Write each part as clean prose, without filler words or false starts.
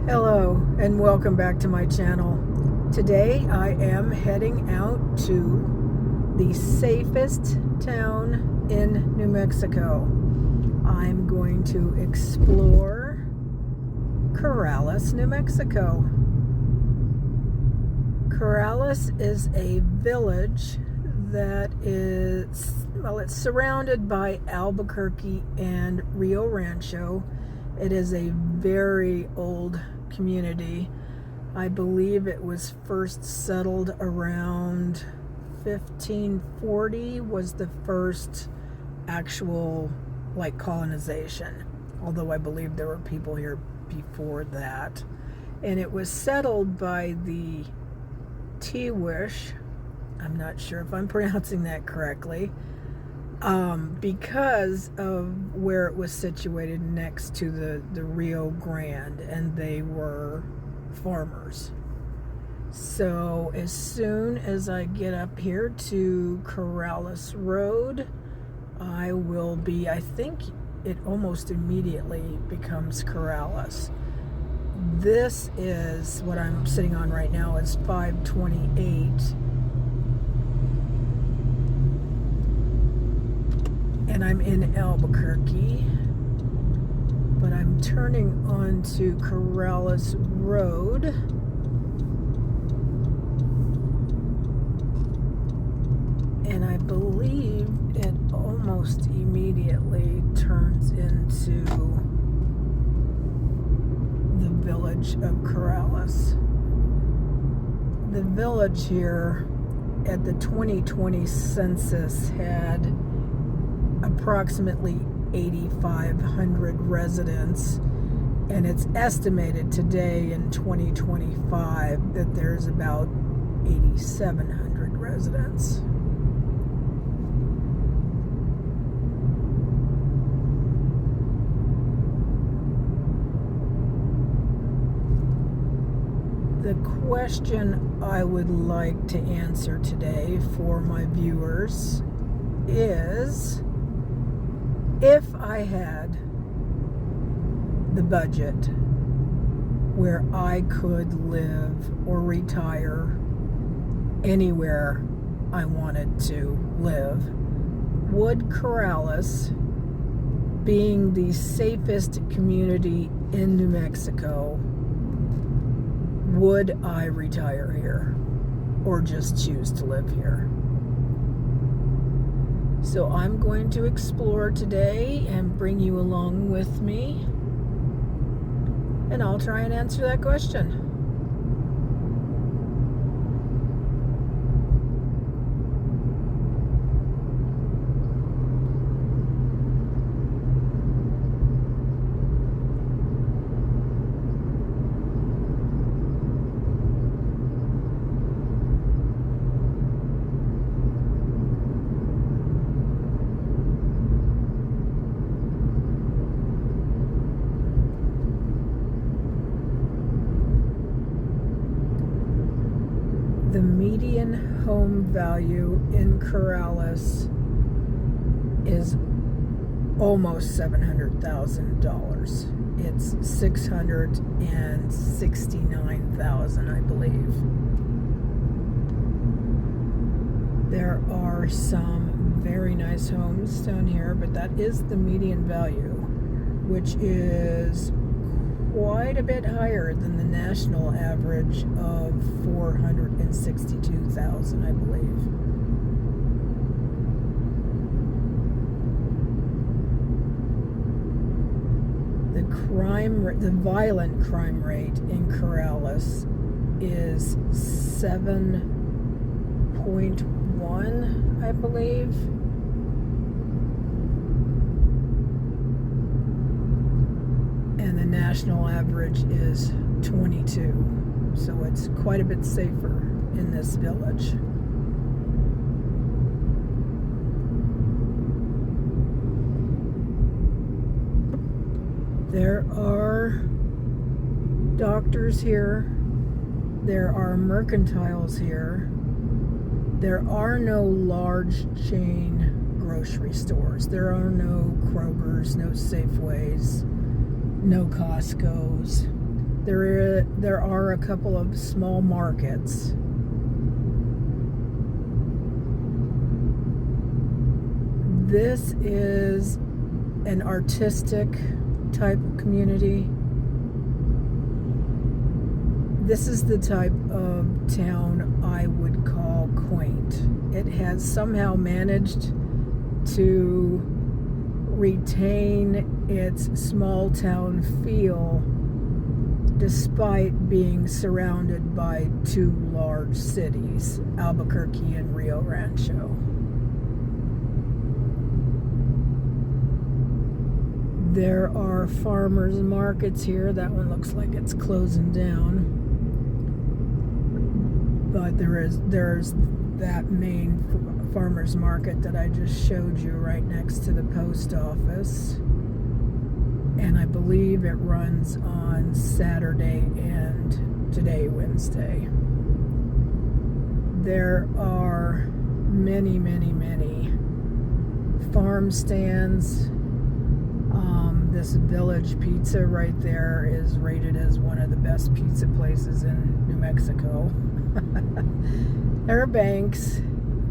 Hello and welcome back to my channel. Today I am heading out to the safest town in New Mexico. I'm going to explore Corrales, New Mexico. Corrales is a village that is, it's surrounded by Albuquerque and Rio Rancho. It is a very old community. I believe it was first settled around 1540 was the first actual colonization, although I believe there were people here before that. And it was settled by the Tiwish. I'm not sure if I'm pronouncing that correctly. Because of where it was situated next to the Rio Grande, and they were farmers. So as soon as I get up here to Corrales Road, I will be, I think it almost immediately becomes Corrales. This is what I'm sitting on right now. It's 528. And I'm in Albuquerque, but I'm turning onto Corrales Road. And I believe it almost immediately turns into the village of Corrales. The village here at the 2020 census had approximately 8,500 residents, and it's estimated today in 2025 that there's about 8,700 residents. The question I would like to answer today for my viewers is, if I had the budget where I could live or retire anywhere I wanted to live, would Corrales, being the safest community in New Mexico, would I retire here or just choose to live here? So I'm going to explore today and bring you along with me, and I'll try and answer that question. The median home value in Corrales is almost $700,000. It's $669,000, I believe. There are some very nice homes down here, but that is the median value, which is quite a bit higher than the national average of $462,000, I believe. The violent crime rate in Corrales is 7.1, I believe. And the national average is 22. So it's quite a bit safer in this village. There are doctors here. There are mercantiles here. There are no large chain grocery stores. There are no Krogers, no Safeways, no Costco's. There are a couple of small markets. This is an artistic type community. This is the type of town I would call quaint. It has somehow managed to retain its small town feel despite being surrounded by two large cities, Albuquerque and Rio Rancho. There are farmers markets here. That one looks like it's closing down. But there's that main farmers market that I just showed you right next to the post office. And I believe it runs on Saturday and today, Wednesday. There are many, many, many farm stands. This Village Pizza right there is rated as one of the best pizza places in New Mexico. There are banks.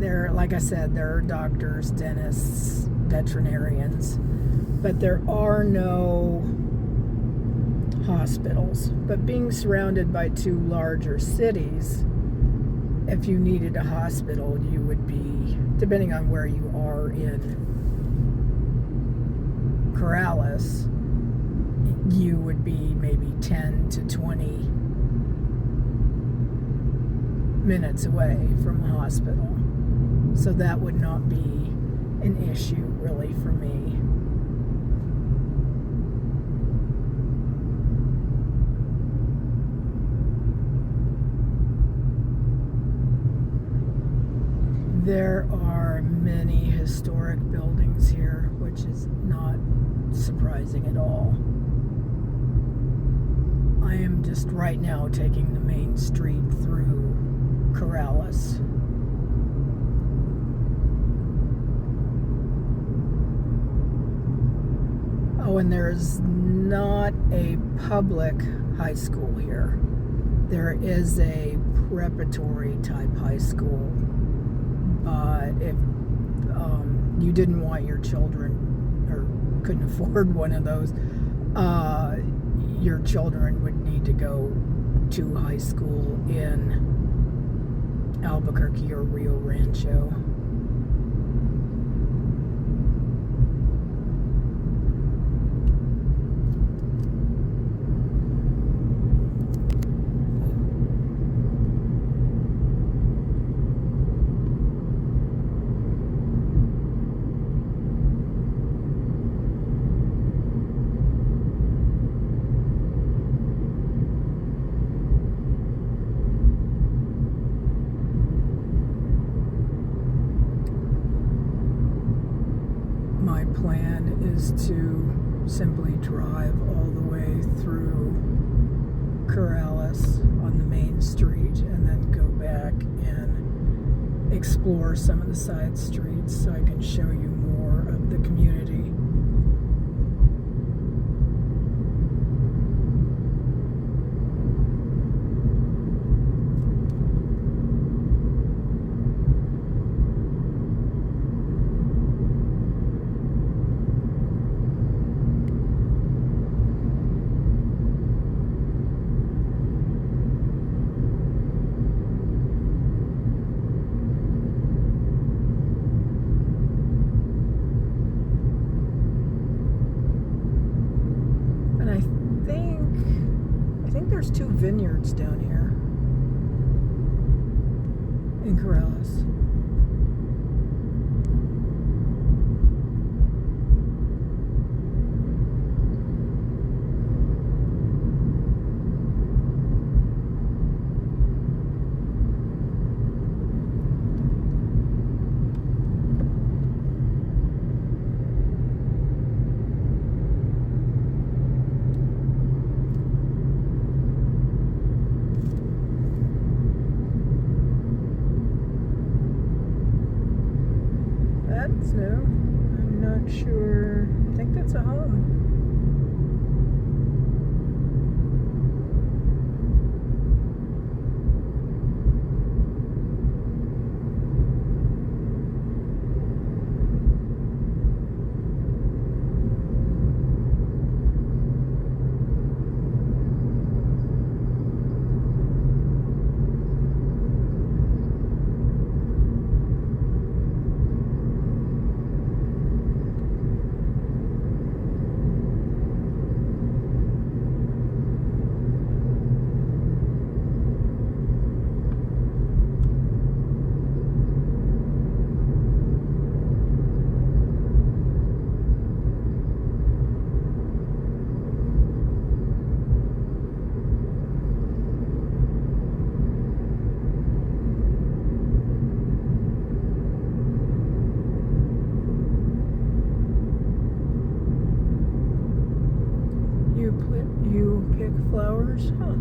Like I said, there are doctors, dentists, veterinarians. But there are no hospitals. But being surrounded by two larger cities, if you needed a hospital, you would be, depending on where you are in Corrales, you would be maybe 10 to 20 minutes away from a hospital. So that would not be an issue really for me. There are many historic buildings here, which is not surprising at all. I am just right now taking the main street through Corrales. Oh, and there's not a public high school here. There is a preparatory type high school. But if you didn't want your children or couldn't afford one of those, your children would need to go to high school in Albuquerque or Rio Rancho. My plan is to simply drive all the way through Corrales on the main street and then go back and explore some of the side streets so I can show you more of the community. There's two vineyards down here in Corrales. That's new. I'm not sure. I think that's a home. You pick flowers? Huh.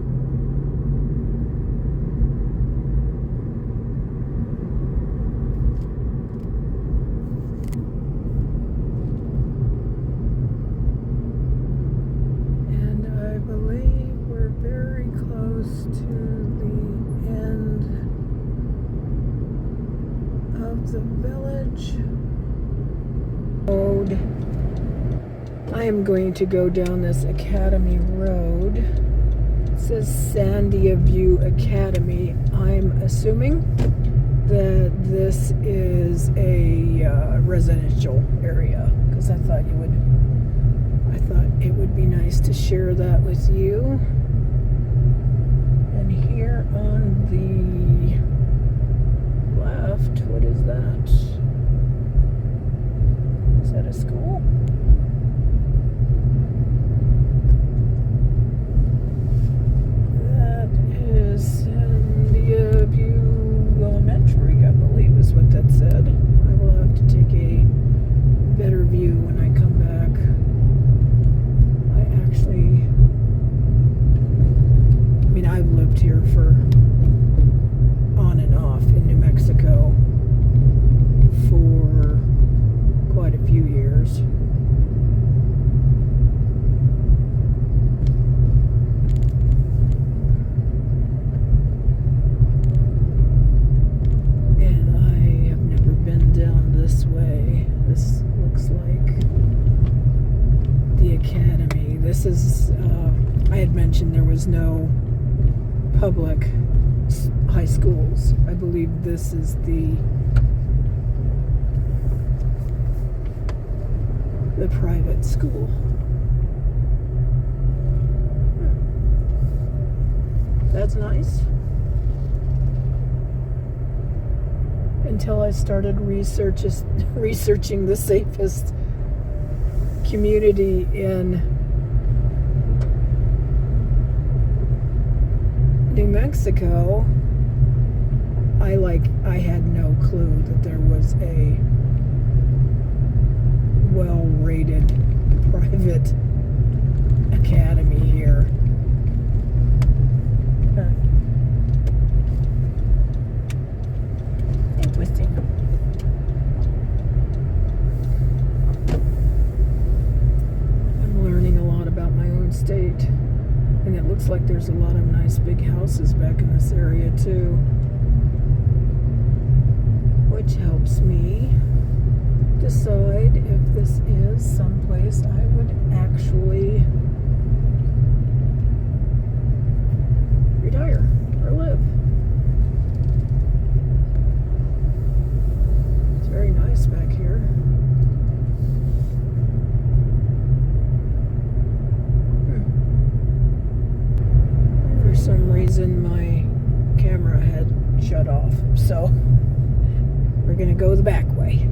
And I believe we're very close to the end of the village road. I am going to go down this Academy Road. It says Sandia View Academy. I'm assuming that this is a residential area, because I thought it would be nice to share that with you. And here on the left, what is that? Is that a school? Sandia View Elementary, I believe is what that said. I will have to take a better view when I come back. I've lived here for on and off in New Mexico for quite a few years. And I have never been down this way. This looks like the Academy. This is, I had mentioned there was no public high schools. I believe this is the private school. That's nice. Until I started researching the safest community in New Mexico, I had no clue that there was a well-rated private academy here. Interesting. I'm learning a lot about my own state. And it looks like there's a lot of nice big houses back in this area too, which helps me decide if this is someplace I would actually retire or live. It's very nice back here. For some reason my camera had shut off, so we're gonna go the back way.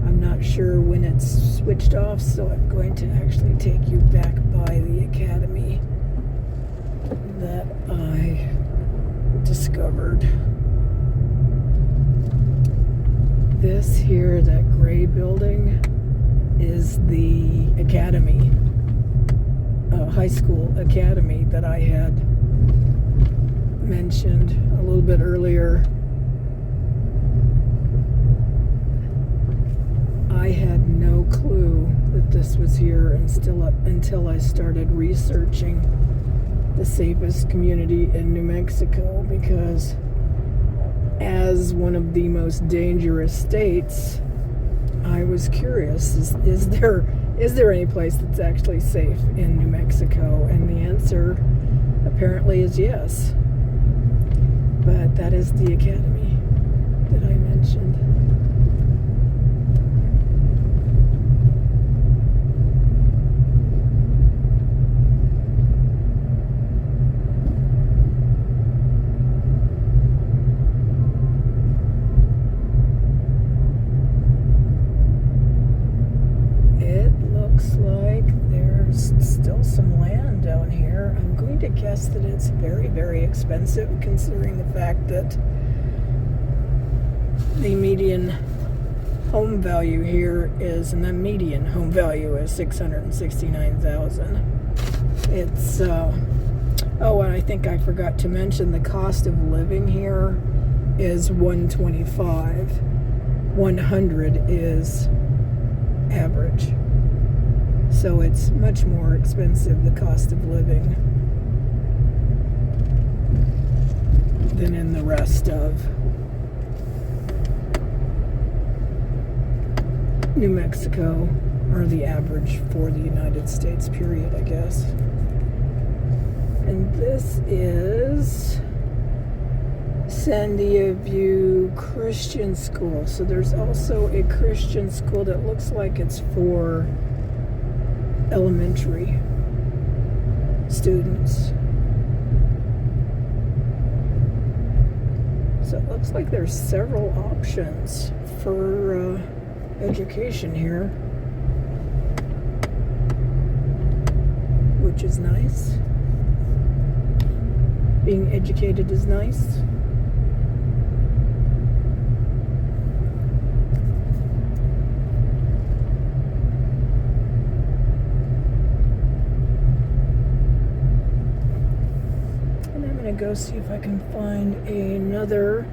I'm not sure when it's switched off, so I'm going to actually take you back by the academy that I discovered. This here, that gray building, is the academy, high school academy that I had mentioned a little bit earlier. I had no clue that this was here until I started researching the safest community in New Mexico, because as one of the most dangerous states, I was curious, is there any place that's actually safe in New Mexico? And the answer apparently is yes. But that is the academy that I mentioned. Still some land down here. I'm going to guess that it's very, very expensive, considering the fact that the median home value here is, and the median home value is $669,000. It's oh, and I think I forgot to mention the cost of living here is $125. 100 is average. So it's much more expensive, the cost of living, than in the rest of New Mexico, or the average for the United States, period, I guess. And this is Sandia View Christian School. So there's also a Christian school that looks like it's for elementary students. So it looks like there's several options for education here, which is nice. Being educated is nice. And I'm going to go see if I can find another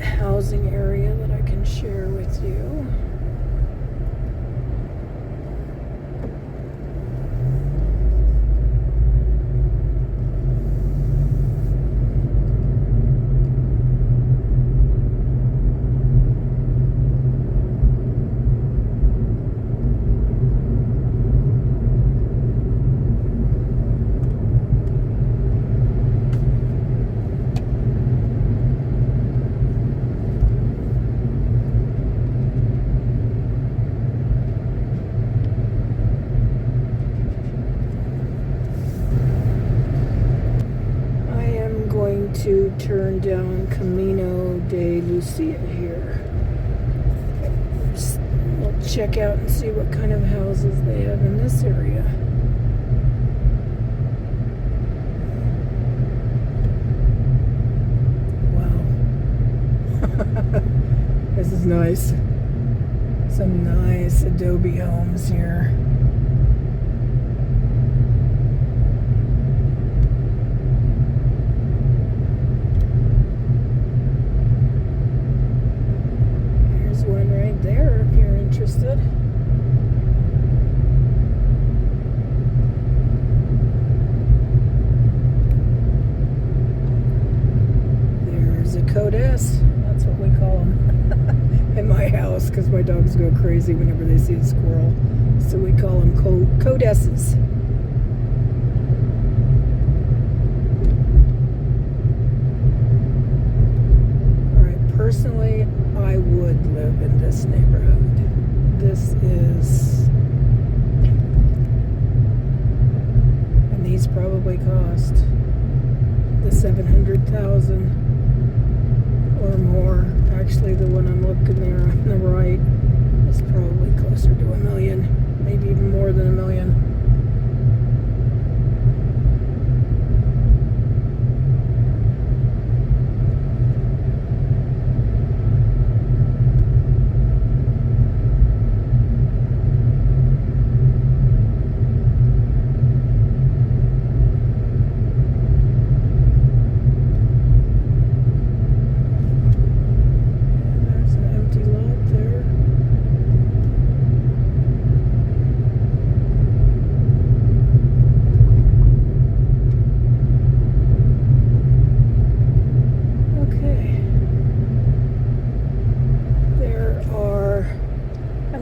housing area that I can share with you. To turn down Camino de Lucia here. We'll check out and see what kind of houses they have in this area. Wow. This is nice. Some nice adobe homes here. There, if you're interested. There's a Corrales. That's what we call them in my house, because my dogs go crazy whenever they see a squirrel. So we call them Corrales. Personally, I would live in this neighborhood. This is, and these probably cost the $700,000 or more. Actually, the one I'm looking there on the right is probably closer to $1 million, maybe even more than $1 million.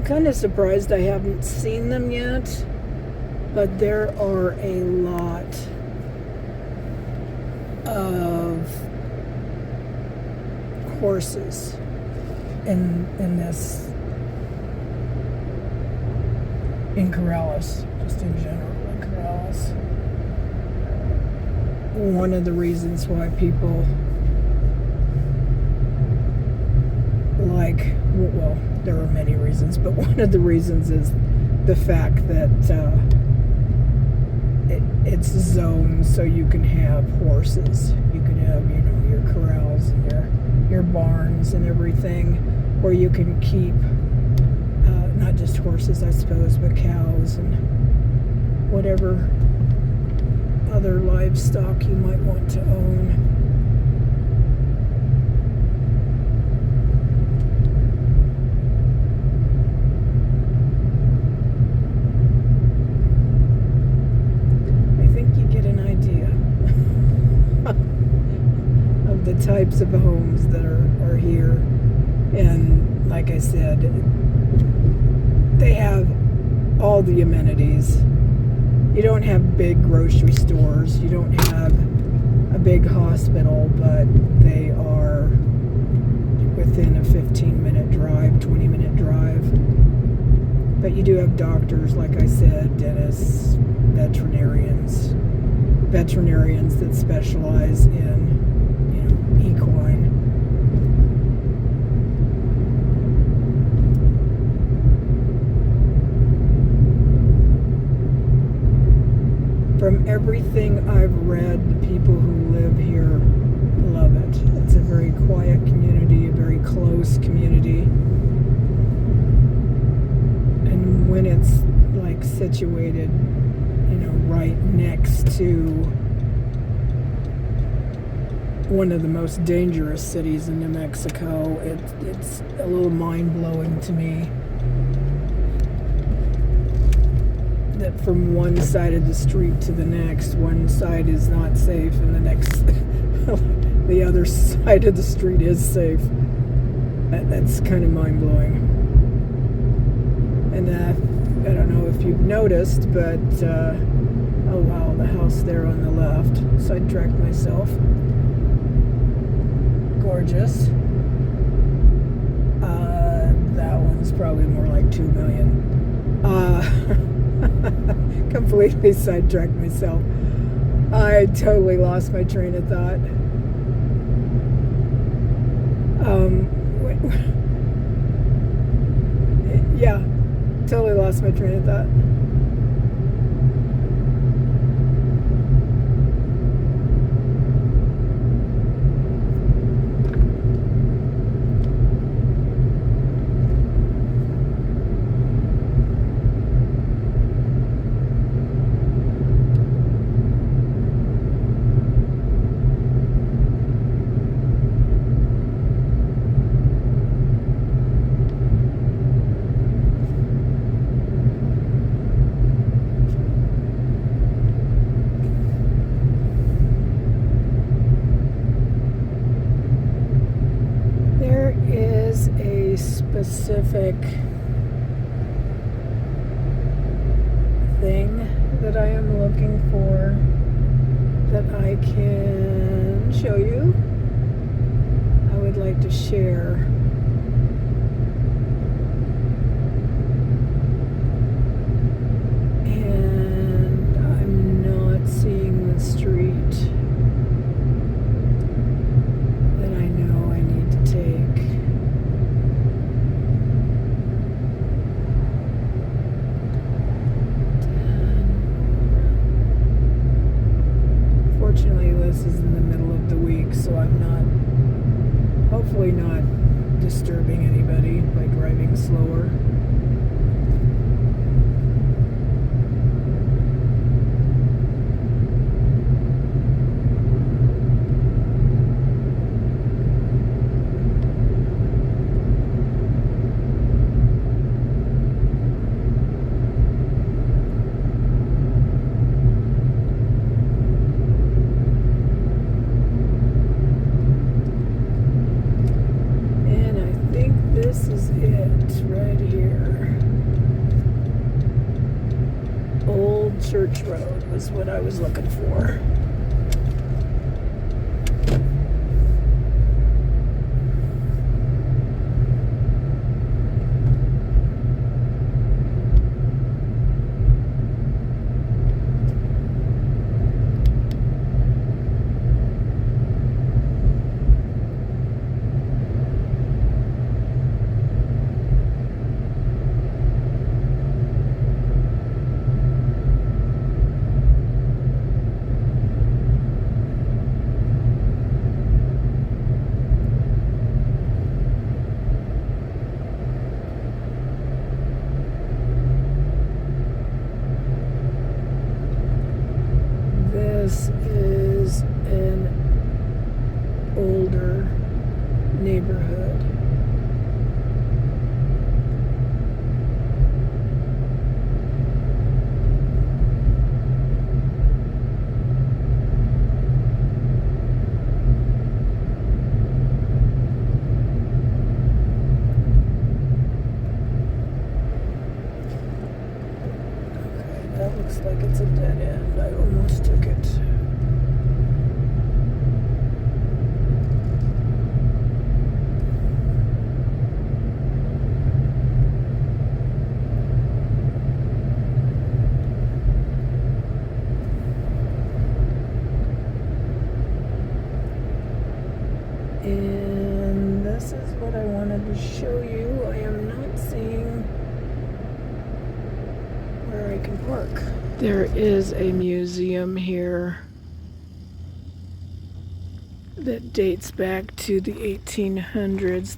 Kind of surprised I haven't seen them yet, but there are a lot of horses in Corrales, just in general in Corrales. One of the reasons why people like, well, there are many reasons, but one of the reasons is the fact that it's zoned so you can have horses. You can you have, your corrals and your barns and everything, where you can keep not just horses, I suppose, but cows and whatever other livestock you might want to own. I think you get an idea of the types of homes that are here. And like I said, they have all the amenities. You don't have big grocery stores. You don't have a big hospital, but they are within a 15-minute drive, 20-minute drive. But you do have doctors, like I said, dentists, veterinarians that specialize in, equine. From everything I've read, the people who live here love it. It's a very quiet community, a very close community. And when it's like situated, right next to one of the most dangerous cities in New Mexico, it's a little mind-blowing to me that from one side of the street to the next, one side is not safe and the next the other side of the street is safe. That's kind of mind-blowing. And I don't know if you've noticed, but oh wow, the house there on the left, sidetracked myself, gorgeous. That one's probably more like 2 million. Completely sidetracked myself. I totally lost my train of thought. Yeah, totally lost my train of thought. Specific thing that I am looking for that I can show you. I would like to share. And I'm not seeing the street that I know I need to take. Fortunately, this is in the middle of the week, so I'm hopefully not disturbing anybody by driving slower. This is it right here. Old Church Road was what I was looking for. neighborhood. That looks like it's a dead end. I almost took it. And this is what I wanted to show you. I am not seeing where I can park. There is a museum here that dates back to the 1800s.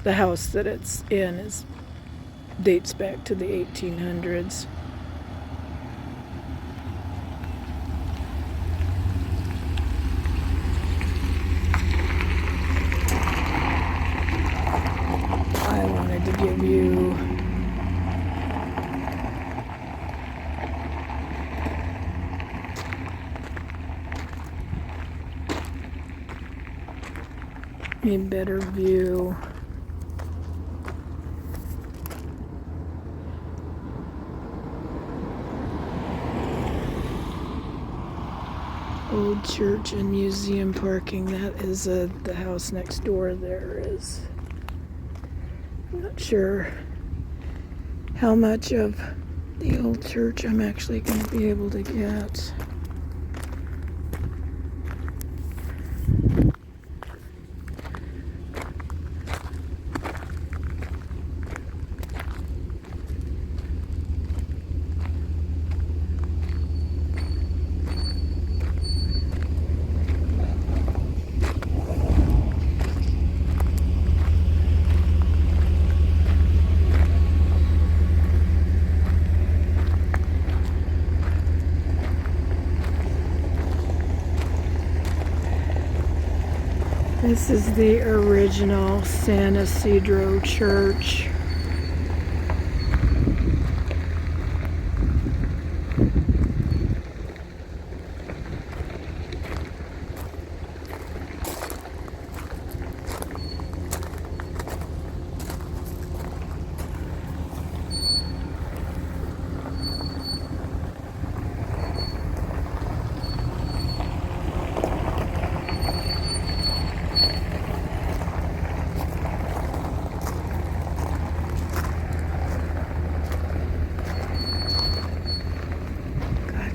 The house that it's in dates back to the 1800s. I wanted to give you a better view. Old church and museum parking. That is the house next door. There is. I'm not sure how much of the old church I'm actually going to be able to get. This is the original San Isidro Church.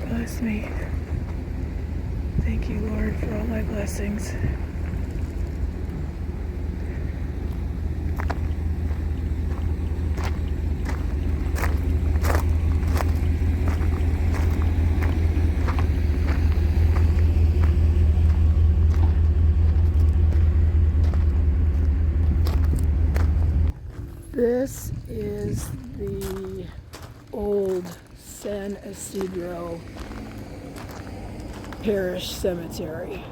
Bless me. Thank you, Lord, for all my blessings. This is the old San Isidro Parish Cemetery.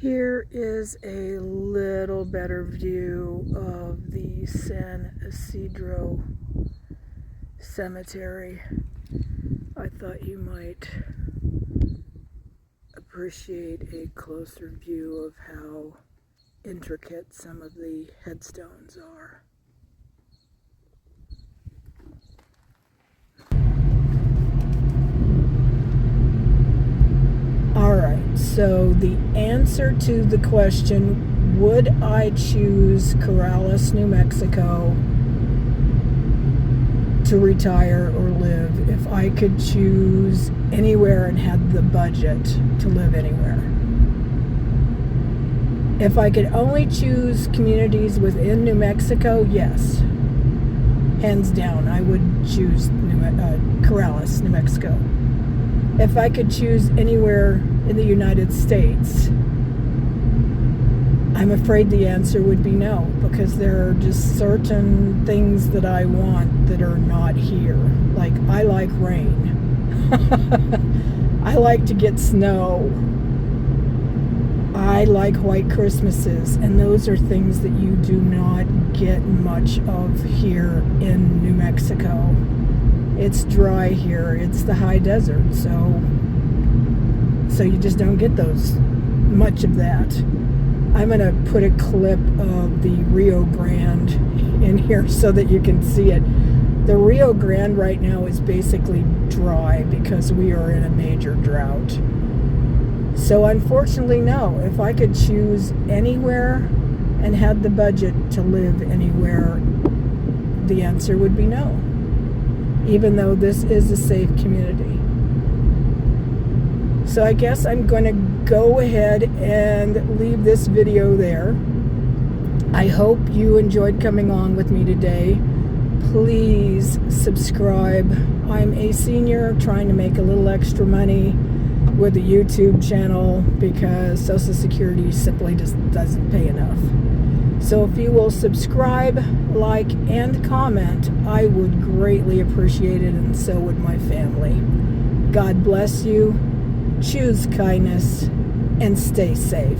Here is a little better view of the San Isidro Cemetery. I thought you might appreciate a closer view of how intricate some of the headstones are. Alright, so the answer to the question, would I choose Corrales, New Mexico to retire or live if I could choose anywhere and had the budget to live anywhere? If I could only choose communities within New Mexico, yes. Hands down, I would choose Corrales, New Mexico. If I could choose anywhere in the United States, I'm afraid the answer would be no, because there are just certain things that I want that are not here. Like, I like rain. I like to get snow. I like white Christmases, and those are things that you do not get much of here in New Mexico. It's dry here. It's the high desert, so you just don't get much of that. I'm going to put a clip of the Rio Grande in here so that you can see it. The Rio Grande right now is basically dry because we are in a major drought. So unfortunately, no. If I could choose anywhere and had the budget to live anywhere, the answer would be no. Even though this is a safe community. So I guess I'm going to go ahead and leave this video there. I hope you enjoyed coming on with me today. Please subscribe. I'm a senior trying to make a little extra money with the YouTube channel because Social Security simply just doesn't pay enough. So if you will subscribe, like, and comment, I would greatly appreciate it, and so would my family. God bless you. Choose kindness and stay safe.